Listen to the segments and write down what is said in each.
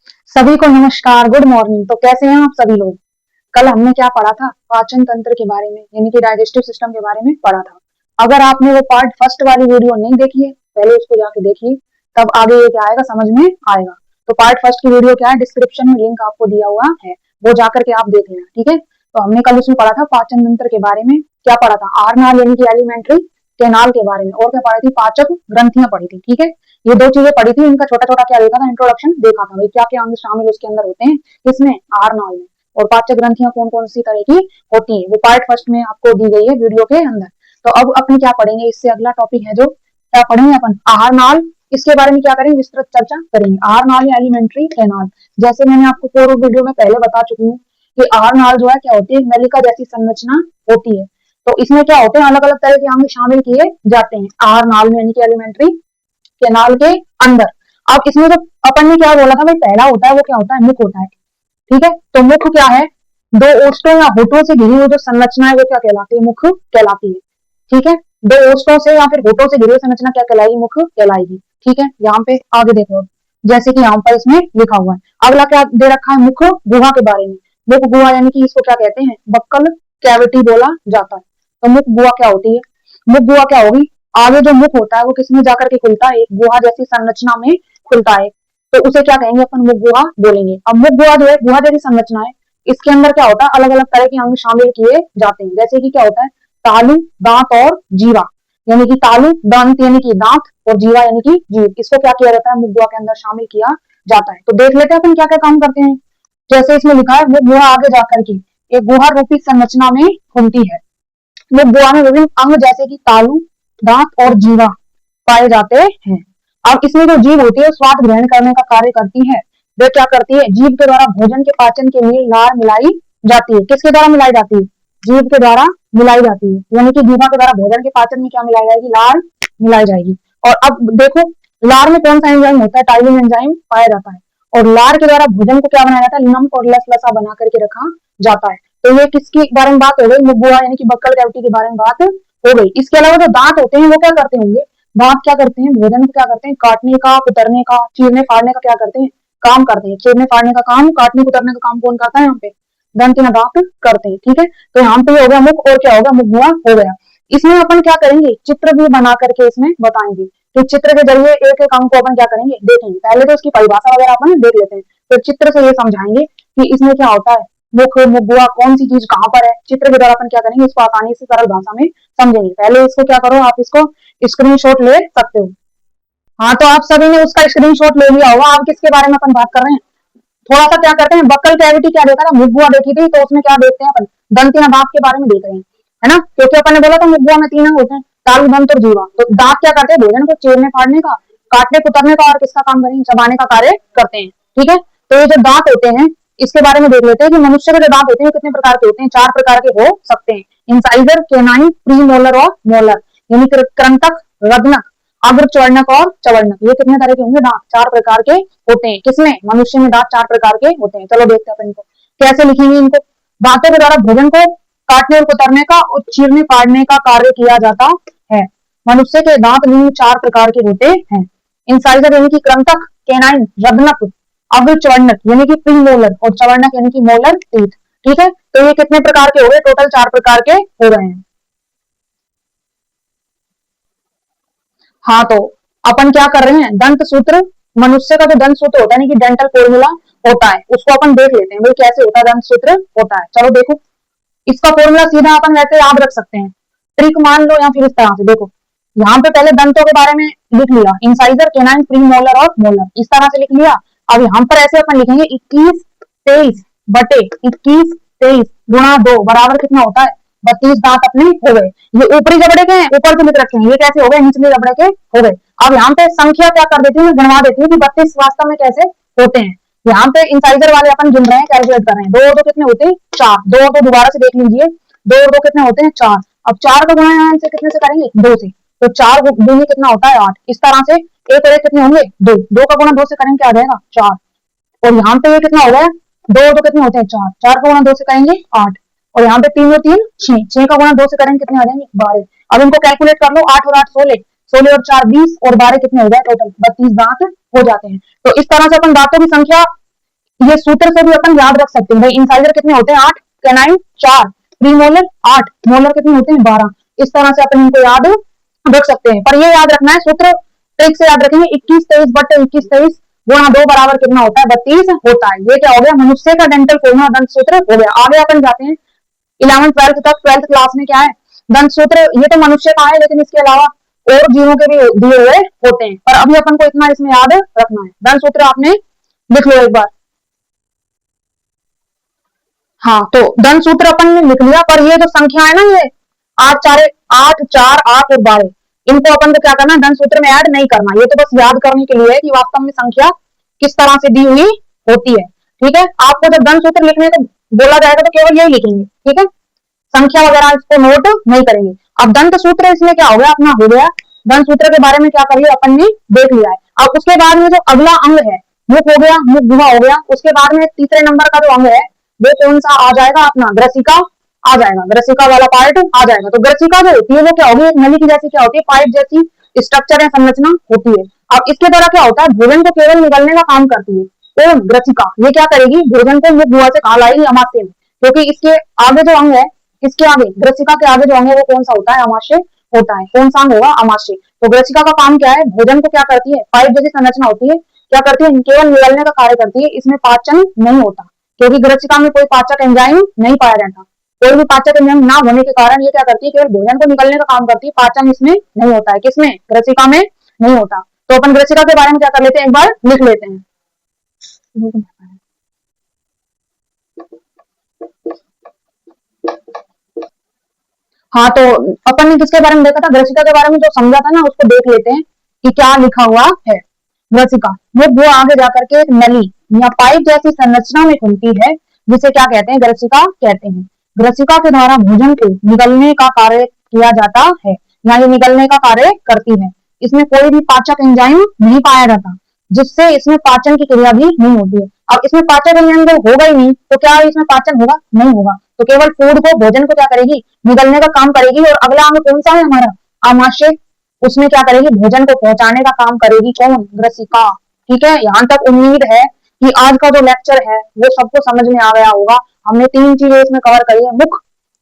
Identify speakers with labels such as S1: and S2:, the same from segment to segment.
S1: सभी को नमस्कार, गुड मॉर्निंग। तो कैसे हैं आप सभी लोग। कल हमने क्या पढ़ा था, पाचन तंत्र के बारे में, यानी कि डाइजेस्टिव सिस्टम के बारे में पढ़ा था। अगर आपने वो पार्ट फर्स्ट वाली वीडियो नहीं देखी है, पहले उसको जाके देखिए, तब आगे ये क्या आएगा समझ में आएगा। तो पार्ट फर्स्ट की वीडियो क्या है, डिस्क्रिप्शन में लिंक आपको दिया हुआ है, वो जाकर के आप देख लेना, ठीक है। तो हमने कल उसमें पढ़ा था पाचन तंत्र के बारे में, क्या पढ़ा था, आरनाल यानी कि एलिमेंट्री कैनाल के बारे में, और क्या पढ़ी थी, पाचक ग्रंथियां पढ़ी थी, ठीक है। ये दो चीजें पढ़ी थी, इनका छोटा छोटा क्या देखा था, इंट्रोडक्शन देखा था, भाई क्या क्या अंग शामिल उसके अंदर होते हैं, किसमें, आरनाल में। और पाचक ग्रंथियां कौन कौन सी तरह की होती है, वो पार्ट फर्स्ट में आपको दी गई है वीडियो के अंदर। तो अब अपन क्या पढ़ेंगे, इससे अगला टॉपिक है जो क्या पढ़ेंगे अपन, आहार नाल। इसके बारे में क्या करेंगे, विस्तृत चर्चा करेंगे। आहार नाल या एलिमेंट्री कैनाल, जैसे मैंने आपको पूर्व वीडियो में पहले बता चुकी हूँ कि आहार नाल जो है क्या होती है, नलिका जैसी संरचना होती है। तो इसमें क्या होते हैं, अलग अलग तरह के अंग शामिल किए जाते हैं आहार नाल में, यानी कि एलिमेंट्री कैनाल के अंदर। अब इसमें जो अपन ने क्या बोला था भाई, पहला होता है वो क्या होता है, मुख होता है, ठीक है। तो मुख क्या है, दो ओष्ठों या होठों से घिरी हुई जो संरचना है वो क्या कहलाती है, मुख कहलाती है, ठीक है। दो ओष्ठों से या फिर होठों से घिरी हुई संरचना क्या कहलाएगी, मुख कहलाएगी, ठीक है। यहाँ पे आगे देखो, जैसे कि यहाँ पर इसमें लिखा हुआ है, अगला क्या दे रखा है, मुख गुहा के बारे में। मुख गुहा यानी कि इसको क्या कहते हैं, बक्कल कैविटी बोला जाता है। तो मुख गुहा क्या होती है, मुख गुहा क्या होगी, आगे जो मुख होता है वो किसमें जाकर के खुलता है, एक गुहा जैसी संरचना में खुलता है, तो उसे क्या कहेंगे अपन, मुख गुहा बोलेंगे। अब मुख गुहा जो है गुहा जैसी संरचना है, इसके अंदर क्या होता है, अलग अलग तरह के अंग शामिल किए जाते हैं, जैसे कि क्या होता है, तालु, दांत और जीवा, यानी कि तालु दांत यानी कि दांत, और जीवा यानी कि जीभ, इसको क्या किया जाता है, मुख गुहा के अंदर शामिल किया जाता है। तो देख लेते हैं अपन क्या क्या काम करते हैं। जैसे इसमें लिखा है, मुख गुहा आगे जाकर के एक गुहा रूपी संरचना में घूमती है। मुख गुहा में विभिन्न अंग जैसे कि तालु, दांत और जीवा पाए जाते हैं। अब इसमें जो जीभ होती है स्वाद ग्रहण करने का कार्य करती है। वे क्या करती है, जीभ के द्वारा भोजन के पाचन के लिए लार मिलाई जाती है। किसके द्वारा मिलाई जाती है, जीभ के द्वारा मिलाई जाती है, यानी कि जीभा के द्वारा भोजन के पाचन में क्या मिलाई जाएगी, लार मिलाई जाएगी। और अब देखो, लार में कौन सा एंजाइम होता है, टाइलिन एंजाइम पाया जाता है। और लार के द्वारा भोजन को क्या बनाया जाता है, नम और लसलसा बना करके रखा जाता है। तो ये किसके बारे में बात हो गई, मुख गुहा यानी कि बक्कल कैविटी के बारे में बात हो गई। इसके अलावा जो दांत होते हैं वो क्या करते होंगे, दांत क्या करते हैं, भोजन को क्या करते हैं, काटने का, कुतरने का, चीरने फाड़ने का क्या करते हैं, काम करते हैं। चीरने फाड़ने का काम, काटने कुतरने का काम कौन करता है, यहाँ पे दंत या दांत करते हैं, ठीक है। तो यहाँ पे हो गया मुख, और क्या होगा, मुख गुहा हो गया। इसमें अपन क्या करेंगे, चित्र भी बना करके इसमें बताएंगे। तो चित्र के जरिए एक एक अंग को अपन क्या करेंगे, देखेंगे। पहले तो इसकी परिभाषा वगैरह अपन देख लेते हैं, फिर चित्र से ये समझाएंगे कि इसमें क्या होता है, मुख, मुख गुहा कौन सी चीज कहाँ पर है। चित्र के द्वारा अपन क्या करेंगे, इसको आसानी से सरल भाषा में समझेंगे। पहले इसको क्या करो, आप इसको स्क्रीनशॉट ले सकते हो। हाँ, तो आप सभी ने उसका स्क्रीनशॉट ले लिया होगा। आप किसके बारे में अपन बात कर रहे हैं, थोड़ा सा क्या करते हैं, बक्कल कैविटी क्या देखा था, मुख गुहा देखी थी, तो उसमें क्या देखते हैं अपन, दंत या दांत के बारे में देख रहे हैं, है ना। क्योंकि अपन ने बोला था मुख गुहा में तीन अंग होते हैं, तालु, दंत और जीवा। तो दांत क्या करते हैं, भोजन को चीरने फाड़ने का, काटने कुतरने का, और किसका काम करेंगे, चबाने का कार्य करते हैं, ठीक है। तो ये जो दांत होते हैं इसके बारे में देख लेते हैं कि मनुष्य के जो दांत होते हैं कितने प्रकार के होते हैं, चार प्रकार के हो सकते हैं, इंसाइजर, केनाइन, प्री मोलर और मोलर, यानी कृंतक, रत्नक, अग्र चवर्णक और चवर्णक। ये कितने तरह के होंगे, दांत चार प्रकार के होते हैं। किसमें, मनुष्य में दांत चार प्रकार के होते हैं। चलो देखते हैं इनको कैसे लिखेंगे। इनको, दांतों के द्वारा भोजन को काटने और कुतरने का और चीरने फाड़ने का कार्य किया जाता है। मनुष्य के दांत निम्न चार प्रकार के होते हैं, इंसाइजर यानी कि कृंतक, केनाइन रत्नक, अग्र चवर्णक यानी कि प्री मोलर, और चवर्णक यानी कि मोलर टीथ, ठीक है। तो ये कितने प्रकार के हो गए, टोटल चार प्रकार के हो गए हैं। हाँ, तो अपन क्या कर रहे हैं, दंत सूत्र, मनुष्य का जो दंत सूत्र होता है, यानी कि डेंटल फॉर्मूला होता है, उसको अपन देख लेते हैं भाई कैसे होता है, दंत सूत्र होता है। चलो देखो, इसका फॉर्मूला सीधा अपन वैसे याद रख सकते हैं, ट्रिक मान लो, या फिर इस तरह से देखो। यहाँ पे पहले दंतों के बारे में लिख लिया, इंसाइजर, केनाइन, प्री मोलर और मोलर, इस तरह से लिख लिया। अब यहाँ पर ऐसे अपन लिखेंगे 21 23 बटे 21 23 गुणा 2 बराबर कितना होता है, 32 दांत अपने हो गए। ये ऊपरी जबड़े के हैं, ऊपर से लिख रखे हैं, ये कैसे हो गए, निचले जबड़े के हो गए। अब यहाँ पे संख्या क्या कर देती हूँ, गिनवा देती हूँ कि 32 वास्तव में कैसे होते हैं। यहाँ पे इंसाइजर वाले अपन गिन रहे हैं, कैलकुलेट कर रहे हैं, दो और दो कितने होते हैं, चार, दो और दो दोबारा से देख लीजिए, दो और दो कितने होते हैं, चार। अब चार का गुणा यहाँ से कितने से करेंगे, दो से, तो चार दूनी कितना होता है, 8। इस तरह से एक और एक कितने होंगे, दो, दो का गुणा दो से करेंगे क्या आ जाएगा, 4। और यहाँ पे ये कितना हो गया, दो और दो कितने होते हैं, चार, चार का गुणा दो से करेंगे 8। और यहाँ पे तीन और तीन 6, 6 का गुणा दो से करेंगे कितने आ जाएंगे, 12। अब इनको कैलकुलेट कर लो, 8 और 8 16, 16 और 4 20, और 12 कितने हो गए, टोटल 32 दांत हो जाते हैं। तो इस तरह से अपन दांतों की संख्या ये सूत्र से भी अपन याद रख सकते हैं भाई, इंसाइजर कितने होते हैं 8, कैनाइन 4, प्रीमोलर 8, मोलर कितने होते हैं 12। इस तरह से अपन इनको याद रख सकते हैं। पर ये याद रखना है सूत्र ट्रिक से याद रखेंगे, 21 23 बटे 21 23 गुणा 2 बराबर कितना होता है 32 होता है। ये क्या हो गया, मनुष्य का डेंटल कोमा दंत सूत्र हो गया। आगे अपन जाते हैं 11th 12th तक। 12th क्लास में क्या है, दंत सूत्र। ये तो मनुष्य का है, लेकिन इसके अलावा और जीवों के भी दिए हुए होते हैं, पर अभी अपन को इतना इसमें याद रखना है। दंत सूत्र आपने लिख लो एक बार। हाँ, तो दंत सूत्र अपन ने लिख लिया, पर ये जो संख्या है ना, ये 8 4 8 4 8 और 12, इनको अपन को क्या करना है, दंत सूत्र में ऐड नहीं करना। ये तो बस याद करने के लिए है कि वास्तव में संख्या किस तरह से दी हुई होती है। ठीक है, आपको जब दंत सूत्र लिखने को बोला जाएगा तो केवल यही लिखेंगे। ठीक है, संख्या वगैरह इसको नोट नहीं करेंगे। अब दंत सूत्र इसमें क्या हो गया, अपना हो गया। दंत सूत्र के बारे में क्या कर लिया अपन ने, देख लिया है। अब उसके बाद में जो अगला अंग है, मुख हो गया, मुख गुहा हो गया। उसके बाद में तीसरे नंबर का जो अंग है वो कौन सा आ जाएगा, अपना ग्रसिका आ जाएगा। ग्रसिका वाला पार्ट आ जाएगा। तो ग्रसिका जो होती है वो क्या होगी, एक नली की जैसी क्या होती है, पाइप जैसी स्ट्रक्चर या संरचना होती है। अब इसके द्वारा क्या होता है, भोजन को केवल निगलने का काम करती है। कौन, ग्रसिका। ये क्या करेगी, भोजन को मुख गुहा से कहा लाएगी, अमाशय में। क्योंकि इसके आगे जो अंग है, इसके आगे ग्रसिका के आगे जो अंग है वो कौन सा होता है, अमाशय होता है। कौन सा अंग होगा, अमाशय। तो ग्रसिका का काम क्या है, भोजन को क्या करती है, पाइप जैसी संरचना होती है, क्या करती है, केवल निगलने का कार्य करती है। इसमें पाचन नहीं होता, क्योंकि ग्रसिका में कोई पाचक एंजाइम नहीं पाया जाता। कोई भी पाचक एंजाइम ना होने के कारण ये क्या करती है, केवल भोजन को निगलने का काम करती है। पाचन इसमें नहीं होता है, किसमें, ग्रसिका में नहीं होता। तो अपन ग्रसिका के बारे में क्या कर लेते हैं, एक बार लिख लेते हैं। हाँ, तो अपन ने किसके बारे में देखा था, ग्रसिका के बारे में जो समझा था ना, उसको देख लेते हैं कि क्या लिखा हुआ है। ग्रसिका वो आगे जाकर के एक नली या पाइप जैसी संरचना में खुलती है, जिसे क्या कहते हैं, ग्रसिका कहते हैं। ग्रसिका के द्वारा भोजन को निगलने का कार्य किया जाता है, या ये निगलने का कार्य करती है। इसमें कोई भी पाचक एंजाइम नहीं पाया जाता, जिससे इसमें पाचन की क्रिया भी नहीं होती है। अब इसमें पाचक एंजाइम जब होगा ही नहीं, तो क्या इसमें पाचन होगा, नहीं होगा। तो केवल फूड को, भोजन को क्या करेगी, निगलने का काम करेगी। और अगला अंग कौन सा है हमारा, आमाशय। उसमें क्या करेगी, भोजन को पहुंचाने का काम करेगी। कौन, ग्रसिका। ठीक है, यहाँ तक उम्मीद है कि आज का जो लेक्चर है वो सबको समझ में आ गया होगा। हमने 3 चीजें इसमें कवर करी है, मुख,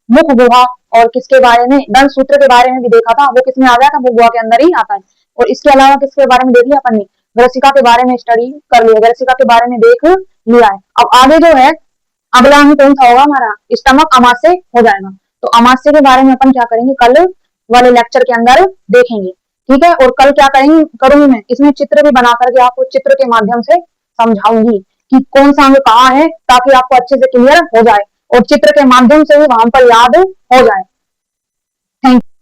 S1: मुख गुहा, और किसके बारे में, दंत सूत्र के बारे में भी देखा था। वो किसमें आ गया था, मुख गुहा के अंदर ही आता है। और इसके अलावा किसके बारे में देख लिया अपन ने, ग्रसिका के बारे में स्टडी कर लिया, ग्रसिका के बारे में देख लिया है। अब आगे जो है अगला अंग कौन सा होगा हमारा, स्टमक, अमाशय हो जाएगा। तो अमाशय के बारे में अपन क्या करेंगे, कल वाले लेक्चर के अंदर देखेंगे। ठीक है, और कल क्या करेंगे, करूंगी मैं इसमें चित्र भी बना करके आपको चित्र के माध्यम से समझाऊंगी कि कौन सा अंग कहाँ है, ताकि आपको अच्छे से क्लियर हो जाए और चित्र के माध्यम से भी वहां पर याद हो जाए। Thank you.